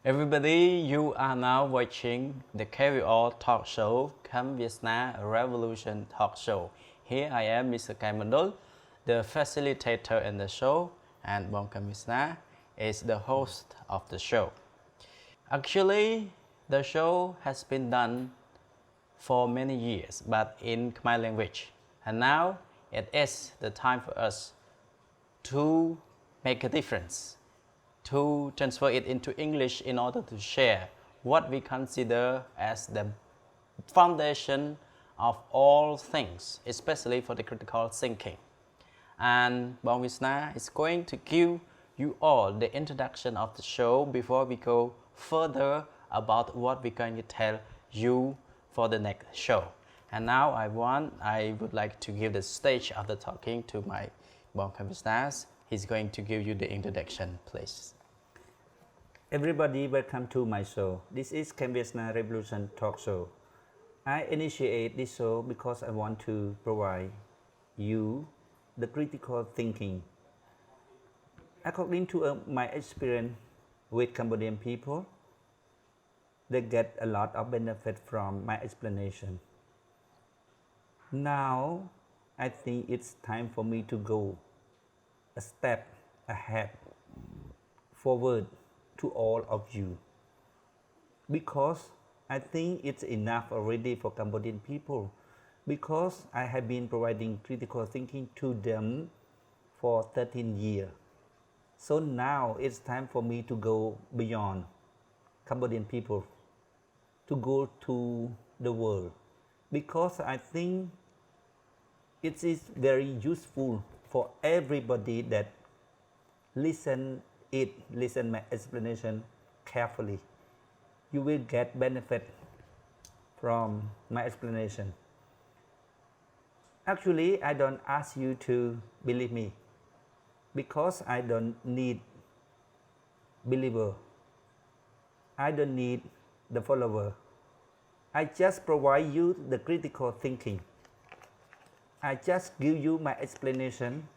Everybody, you are now watching the KVR Talk Show, Khem Veasna Revolution Talk Show. Here I am, Mr. Kaimandol, the facilitator in the show, and Bong Khem Veasna is the host of the show. Actually, the show has been done for many years, but in Khmer language. And now it is the time for us to make a difference, to transfer it into English in order to share what we consider as the foundation of all things, especially for the critical thinking. And Bong Veasna is going to give you all the introduction of the show before we go further about what we're going to tell you for the next show. And now I would like to give the stage of the talking to my Bong Khem Veasna. He's going to give you the introduction, please. Everybody, welcome to my show. This is Khem Veasna Revolution Talk Show. I initiate this show because I want to provide you the critical thinking. According to my experience with Cambodian people, they get a lot of benefit from my explanation. Now, I think it's time for me to go a step ahead, forward to all of you, because I think it's enough already for Cambodian people, because I have been providing critical thinking to them for 13 years. So now it's time for me to go beyond Cambodian people, to go to the world, because I think it is very useful for everybody that listen my explanation carefully. You will get benefit from my explanation. Actually, I don't ask you to believe me, because I don't need believer. I don't need the follower. I just provide you the critical thinking. I just give you my explanation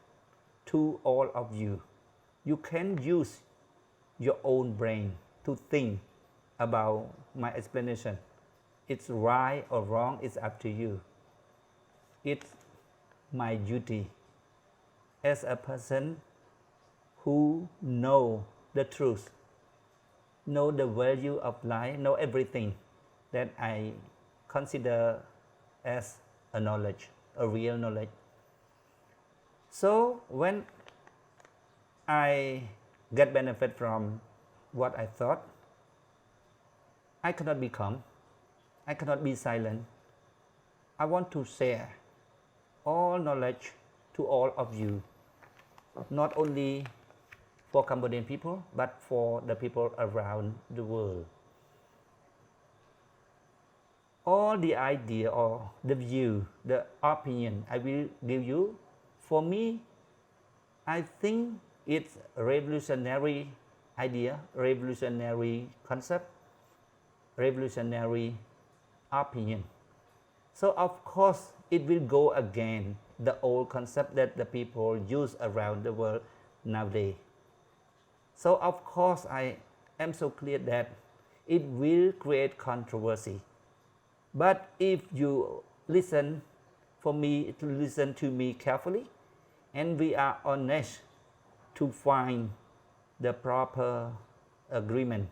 to all of you. You can use your own brain to think about my explanation. It's right or wrong, it's up to you. It's my duty as a person who know the truth, know the value of life, know everything that I consider as a knowledge, a real knowledge. So when I get benefit from what I thought, I cannot be calm, I cannot be silent. I want to share all knowledge to all of you, not only for Cambodian people, but for the people around the world. All the idea or the view, the opinion I will give you, for me, I think it's a revolutionary idea, revolutionary concept, revolutionary opinion. So of course, it will go against the old concept that the people use around the world nowadays. So of course, I am so clear that it will create controversy. But if you listen to me carefully, and we are honest to find the proper agreement,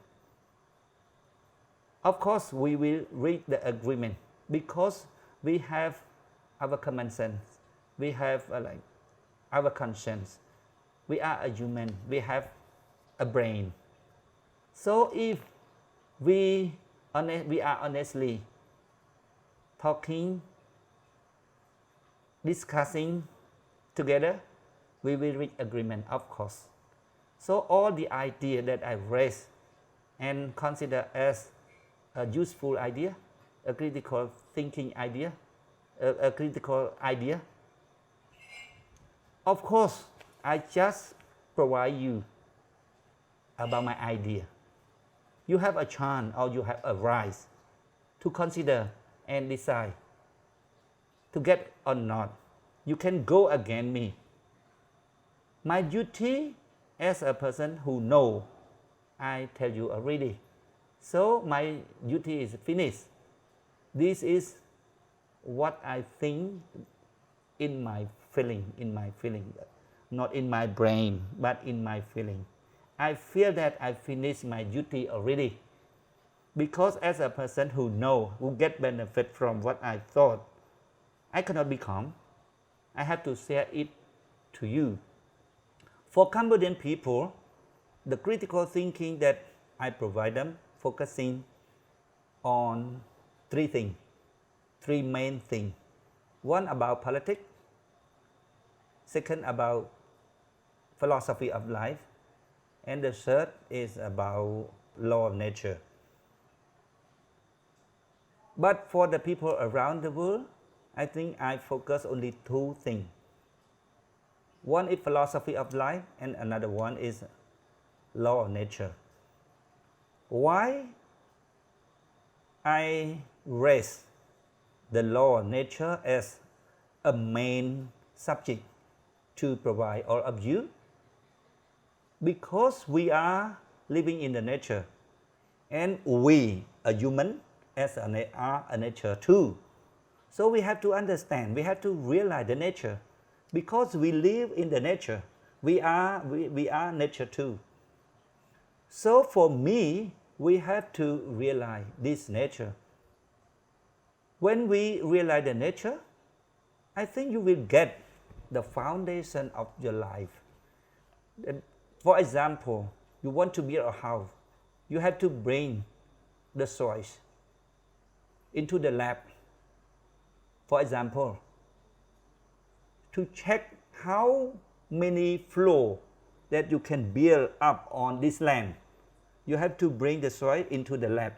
of course we will reach the agreement, because we have our common sense, we have our conscience, we are a human, we have a brain. So if we are honestly talking, discussing together, we will reach agreement, of course. So all the idea that I raise and consider as a useful idea, a critical thinking idea, a critical idea, of course, I just provide you about my idea. You have a chance, or you have a right to consider and decide to get or not. You can go against me. My duty as a person who know I tell you already. So my duty is finished. This is what I think in my feeling, not in my brain, but in my feeling. I feel that I finished my duty already. Because as a person who get benefit from what I thought, I cannot be calm. I have to share it to you. For Cambodian people, the critical thinking that I provide them focusing on three main things. One about politics, second about philosophy of life, and the third is about law of nature. But for the people around the world, I think I focus only two things. One is philosophy of life and another one is law of nature. Why I raise the law of nature as a main subject to provide all of you? Because we are living in the nature and we, a human, are a nature too. So we have to understand, we have to realize the nature. Because we live in the nature, we are nature too. So for me, we have to realize this nature. When we realize the nature, I think you will get the foundation of your life. For example, you want to build a house, you have to bring the soil into the lab. For example, to check how many floors that you can build up on this land, you have to bring the soil into the lab.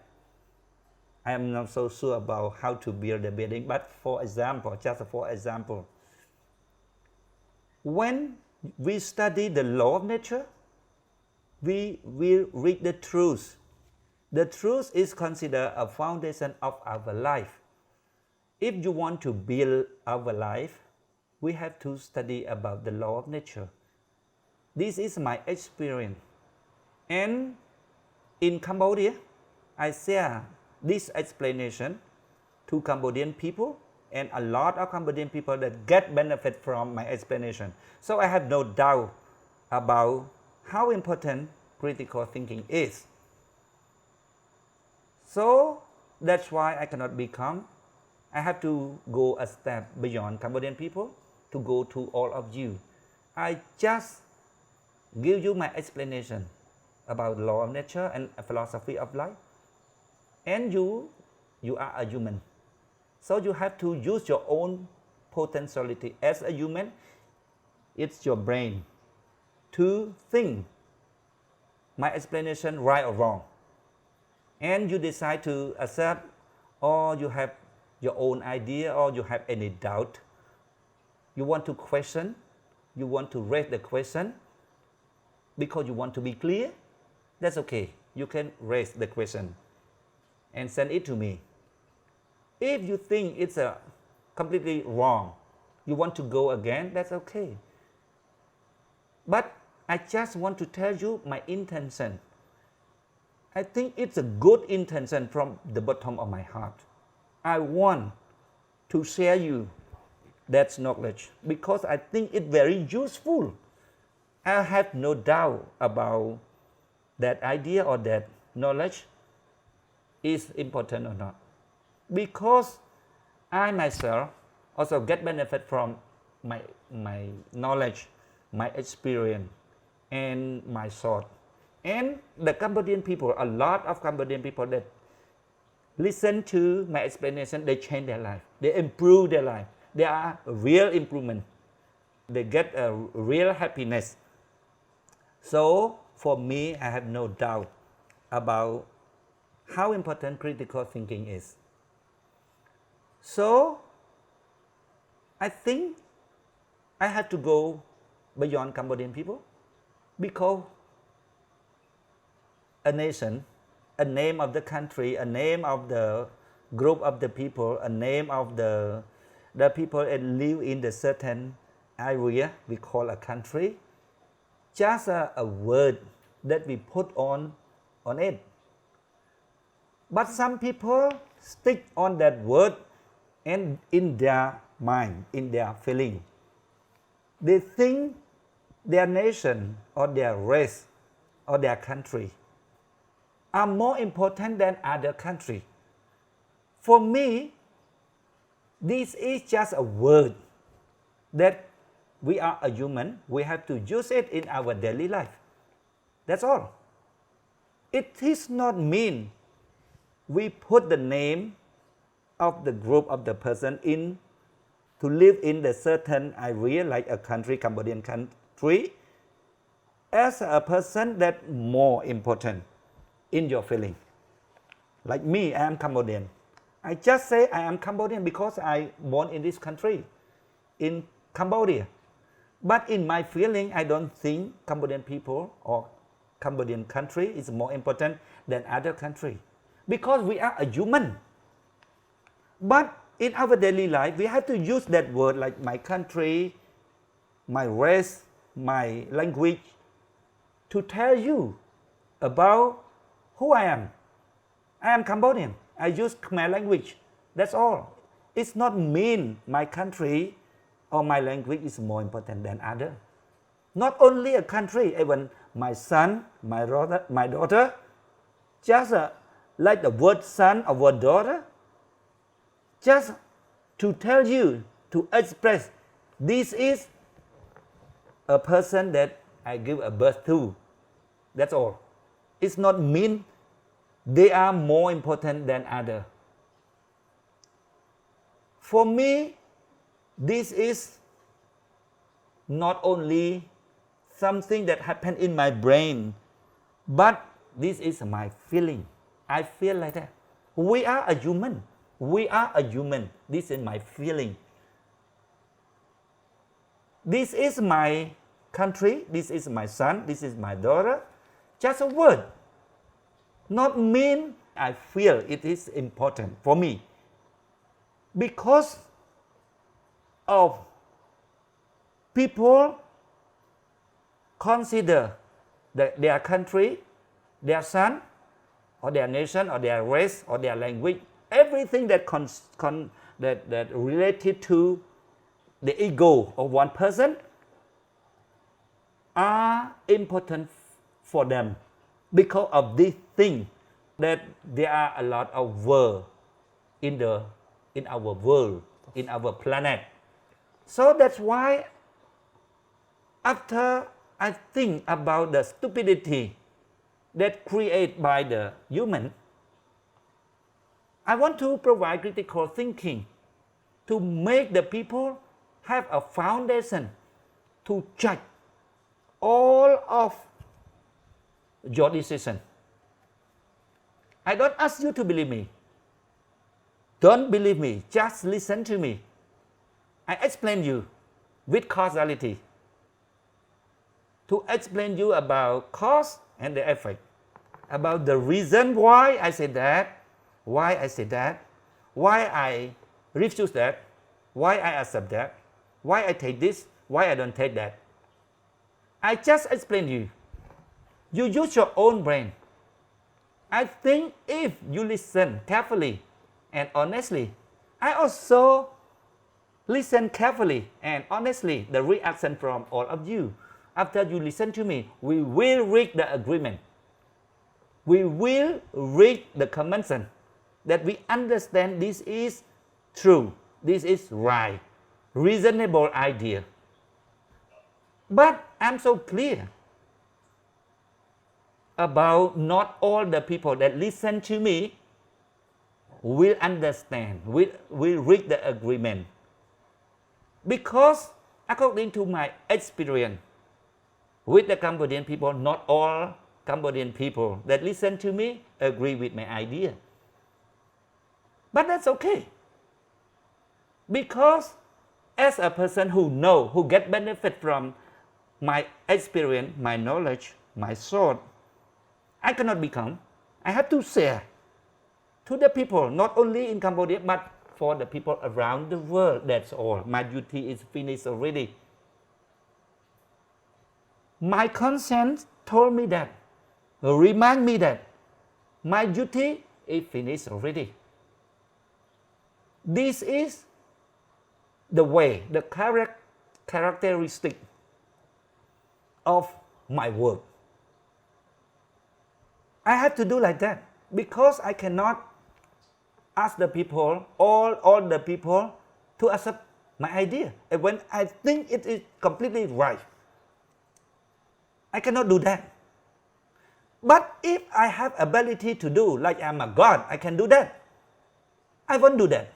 I am not so sure about how to build the building, but for example, just for example, when we study the law of nature, we will read the truth. The truth is considered a foundation of our life. If you want to build our life, we have to study about the law of nature. This is my experience. And in Cambodia, I share this explanation to Cambodian people, and a lot of Cambodian people that get benefit from my explanation. So I have no doubt about how important critical thinking is. So that's why I cannot be calm. I have to go a step beyond Cambodian people to go to all of you. I just give you my explanation about law of nature and philosophy of life. And you are a human. So you have to use your own potentiality. As a human, it's your brain to think my explanation right or wrong. And you decide to accept, or you have your own idea, or you have any doubt. You want to question, you want to raise the question because you want to be clear. That's okay. You can raise the question and send it to me. If you think it's completely wrong, you want to go again, that's okay. But I just want to tell you my intention. I think it's a good intention from the bottom of my heart. I want to share you that knowledge because I think it's very useful. I have no doubt about that idea or that knowledge is important or not. Because I myself also get benefit from my knowledge, my experience, and my thought. And the Cambodian people, a lot of Cambodian people that listen to my explanation, they change their life, they improve their life. There are real improvement. They get a real happiness. So for me, I have no doubt about how important critical thinking is. So I think I have to go beyond Cambodian people because a nation, a name of the country, a name of the group of the people, a name of the people that live in the certain area we call a country, just a word that we put on on it. But some people stick on that word and in their mind, in their feeling. They think their nation or their race or their country are more important than other country. For me, this is just a word that we are a human, we have to use it in our daily life. That's all. It is not mean we put the name of the group of the person in to live in the certain area like a country, Cambodian country, as a person that more important in your feeling. Like me, I am Cambodian. I just say I am Cambodian because I born in this country, in Cambodia. But in my feeling, I don't think Cambodian people or Cambodian country is more important than other country. Because we are a human. But in our daily life, we have to use that word like my country, my race, my language, to tell you about who I am. I am Cambodian. I use Khmer language. That's all. It's not mean my country or my language is more important than other. Not only a country, even my son, my daughter, just like the word son or word daughter, just to tell you, to express, this is a person that I give a birth to. That's all. It's not mean they are more important than other. For me, this is not only something that happened in my brain, but this is my feeling. I feel like that. We are a human. We are a human. This is my feeling. This is my country. This is my son. This is my daughter. Just a word. Not mean I feel it is important for me. Because of people consider that their country, their son, or their nation, or their race, or their language, everything that that related to the ego of one person are important for them because of this thing that there are a lot of world in our world, in our planet. So that's why after I think about the stupidity that created by the human, I want to provide critical thinking to make the people have a foundation to judge all of your decision. I don't ask you to believe me. Don't believe me, just listen to me. I explain you with causality to explain you about cause and the effect, about the reason why I said that, why I said that, why I refuse that, why I accept that, why I take this, why I don't take that. I just explain you. You use your own brain. I think if you listen carefully and honestly, I also listen carefully and honestly the reaction from all of you. After you listen to me, we will reach the agreement. We will reach the convention that we understand this is true, this is right, reasonable idea. But I'm so clear about not all the people that listen to me will understand, will reach the agreement. Because according to my experience with the Cambodian people, not all Cambodian people that listen to me agree with my idea. But that's okay. Because as a person who get benefit from my experience, my knowledge, my thought, I cannot become. I have to share to the people, not only in Cambodia, but for the people around the world. That's all. My duty is finished already. My conscience told me that, remind me that My duty is finished already. This is the way, the characteristic of my work. I have to do like that because I cannot ask the people, all the people to accept my idea. And when I think it is completely right, I cannot do that. But if I have ability to do, like I'm a God, I can do that. I won't do that.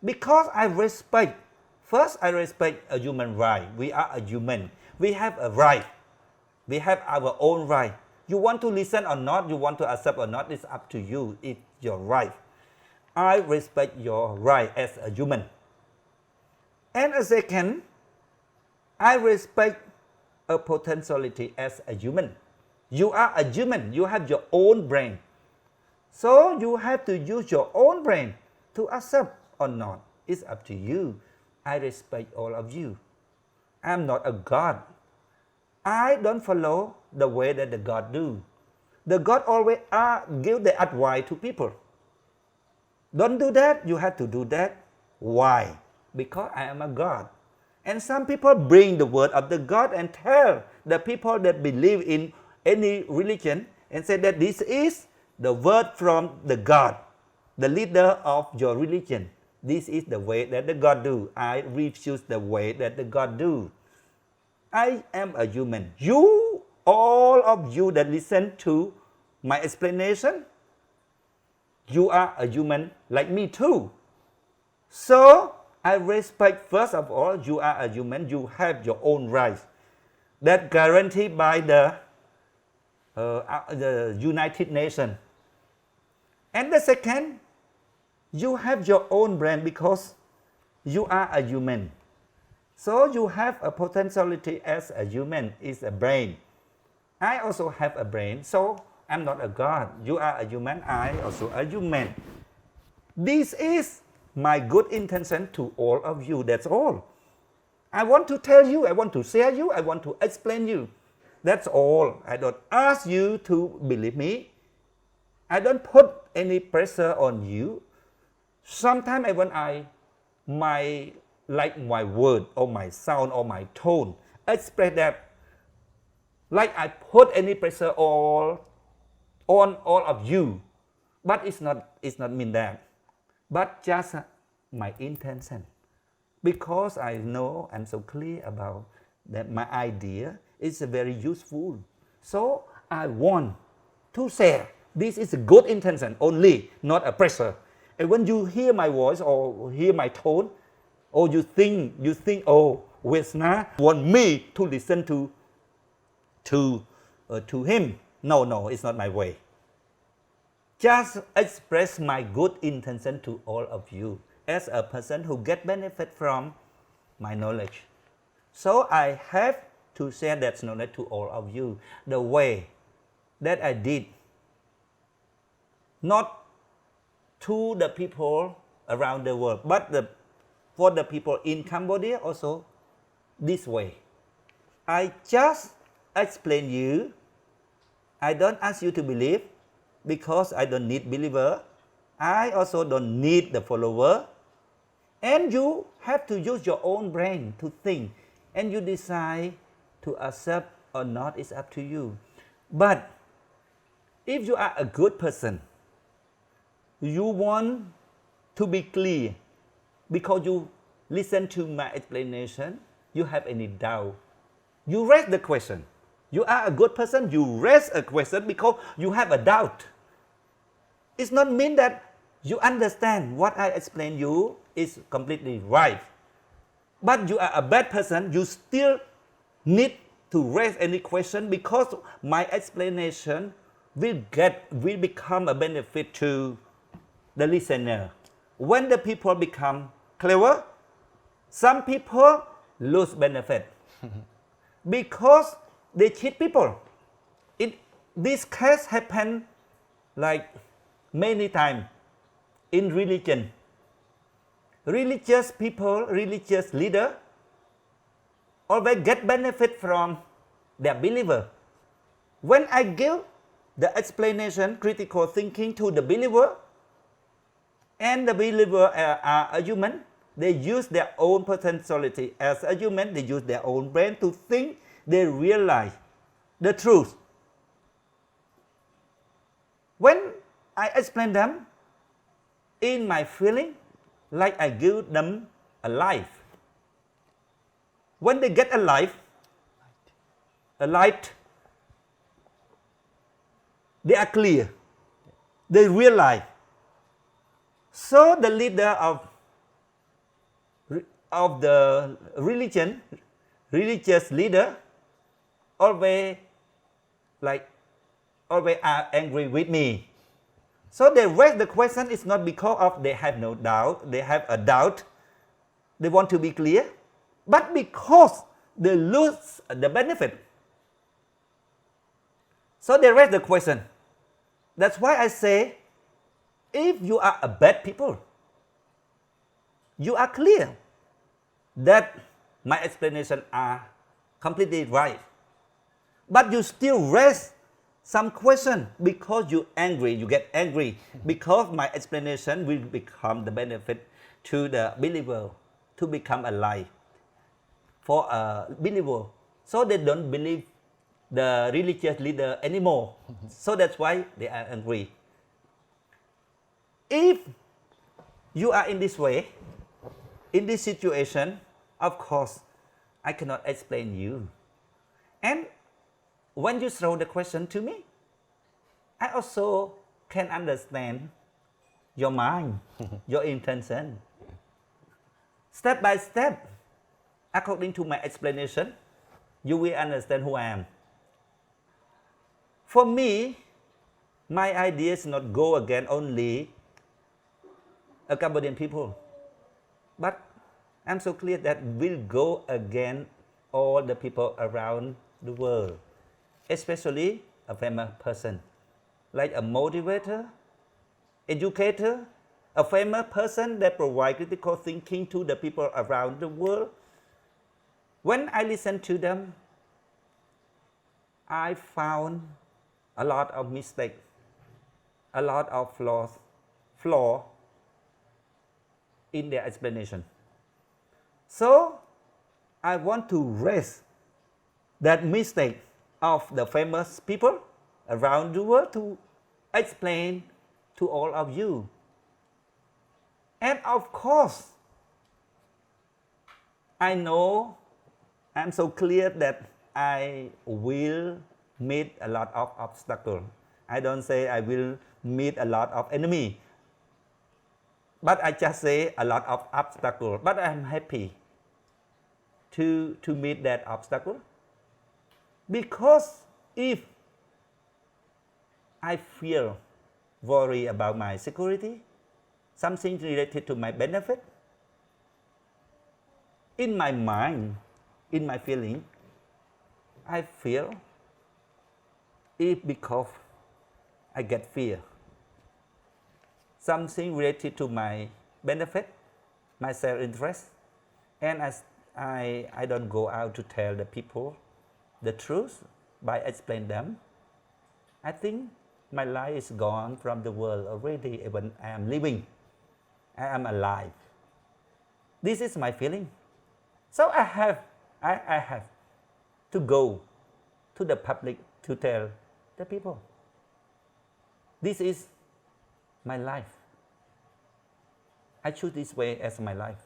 Because I respect, first I respect a human right. We are a human. We have a right. We have our own right. You want to listen or not, you want to accept or not, it's up to you. It's your right. I respect your right as a human. And a second, I respect a potentiality as a human. You are a human. You have your own brain. So you have to use your own brain to accept or not. It's up to you. I respect all of you. I'm not a God. I don't follow the way that the God do. The God always give the advice to people. Don't do that. You have to do that. Why? Because I am a God. And some people bring the word of the God and tell the people that believe in any religion and say that this is the word from the God, the leader of your religion. This is the way that the God do. I refuse the way that the God do. I am a human. You, all of you that listen to my explanation, you are a human like me too. So I respect, first of all, you are a human. You have your own rights that guaranteed by the United Nations. And the second, you have your own brain because you are a human. So you have a potentiality as a human, is a brain. I also have a brain, so I'm not a God. You are a human, I also a human. This is my good intention to all of you, that's all. I want to tell you, I want to share you, I want to explain you. That's all. I don't ask you to believe me. I don't put any pressure on you. Sometimes like my word or my sound or my tone, express that like I put any pressure on all of you. But it's not mean that. But just my intention. Because I know I'm so clear about that my idea is very useful. So I want to share. This is a good intention only, not a pressure. And when you hear my voice or hear my tone, or you think, oh, Veasna want me to listen to him. No, it's not my way. Just express my good intention to all of you as a person who get benefit from my knowledge. So I have to share that knowledge to all of you the way that I did. Not to the people around the world, but for the people in Cambodia also this way. I just explain you. I don't ask you to believe because I don't need believer. I also don't need the follower. And you have to use your own brain to think. And you decide to accept or not, it's up to you. But if you are a good person, you want to be clear because you listen to my explanation, you have any doubt, you raise the question. You are a good person, you raise a question because you have a doubt. It's not mean that you understand what I explain you is completely right. But you are a bad person, you still need to raise any question because my explanation will become a benefit to the listener. When the people become clever, some people lose benefit because they cheat people. This case happen like many times in religion. Religious people, religious leader always get benefit from their believer. When I give the explanation, critical thinking to the believer, and the believer are a human. They use their own potentiality as a human. They use their own brain to think. They realize the truth. When I explain them, in my feeling, like I give them a life. When they get a light, they are clear. They realize. So the leader of the religious leader, always are angry with me. So they raise the question. It's not because of they have no doubt, they have a doubt, they want to be clear, but because they lose the benefit. So they raise the question. That's why I say, if you are a bad people, you are clear that my explanations are completely right, but you still raise some question because you get angry, because my explanation will become the benefit to the believer, to become a lie for a believer. So they don't believe the religious leader anymore. So that's why they are angry. If you are in this way, in this situation, of course, I cannot explain you. And when you throw the question to me, I also can understand your mind, your intention. Step by step, according to my explanation, you will understand who I am. For me, my idea is not go against only a Cambodian people, but I'm so clear that will go against all the people around the world, especially a famous person, like a motivator, educator, a famous person that provide critical thinking to the people around the world. When I listen to them, I found a lot of mistakes, a lot of flaw in their explanation. So I want to raise that mistake of the famous people around the world to explain to all of you. And of course, I know I'm so clear that I will meet a lot of obstacles. I don't say I will meet a lot of enemy, but I just say a lot of obstacles. But I'm happy to meet that obstacle, because if I feel worry about my security, something related to my benefit, in my mind, in my feeling, I feel if because I get fear, something related to my benefit, my self-interest, and I don't go out to tell the people the truth by explain them, I think my life is gone from the world already when I am living. I am alive. This is my feeling. So I have to go to the public to tell the people. This is my life. I choose this way as my life.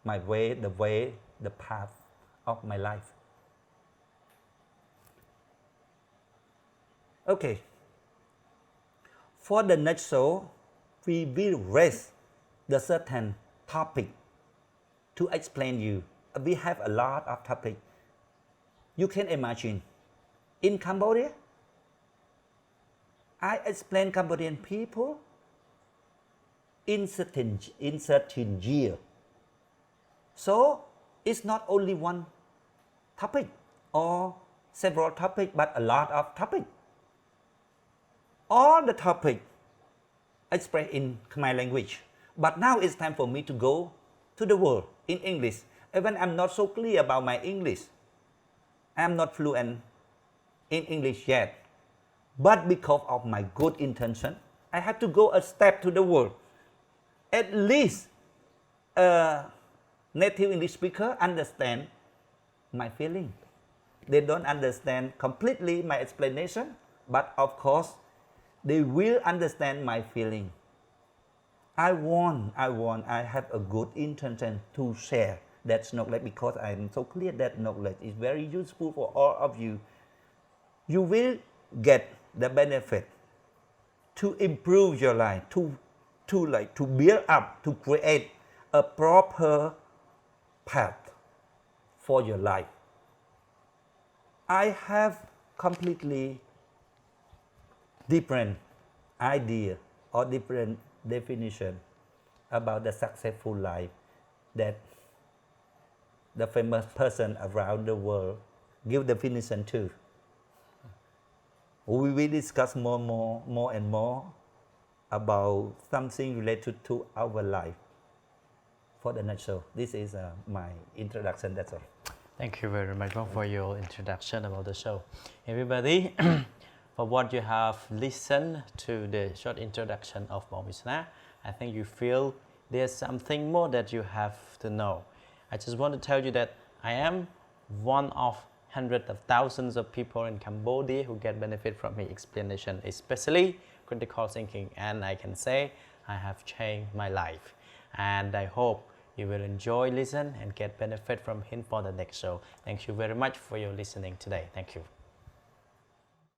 My way, the path of my life. Okay. For the next show, we will raise the certain topic to explain you. We have a lot of topics. You can imagine, in Cambodia, I explain Cambodian people in certain year. So it's not only one topic or several topics, but a lot of topics. All the topics expressed in Khmer language. But now it's time for me to go to the world in English. Even I'm not so clear about my English. I'm not fluent in English yet. But because of my good intention, I have to go a step to the world. At least a native English speaker understand my feeling. They don't understand completely my explanation, but of course, they will understand my feeling. I have a good intention to share that knowledge because I am so clear that knowledge is very useful for all of you. You will get the benefit to improve your life, to build up, to create a proper path for your life. I have completely different idea or different definition about the successful life that the famous person around the world give definition to. We will discuss more and more about something related to our life for the next show. This is my introduction, that's all. Thank you very much for your introduction about the show. Everybody, for what you have listened to the short introduction of Khem Veasna, I think you feel there's something more that you have to know. I just want to tell you that I am one of hundreds of thousands of people in Cambodia who get benefit from his explanation, especially critical thinking, and I can say I have changed my life. And I hope you will enjoy listen and get benefit from him for the next show. Thank you very much for your listening today. Thank you.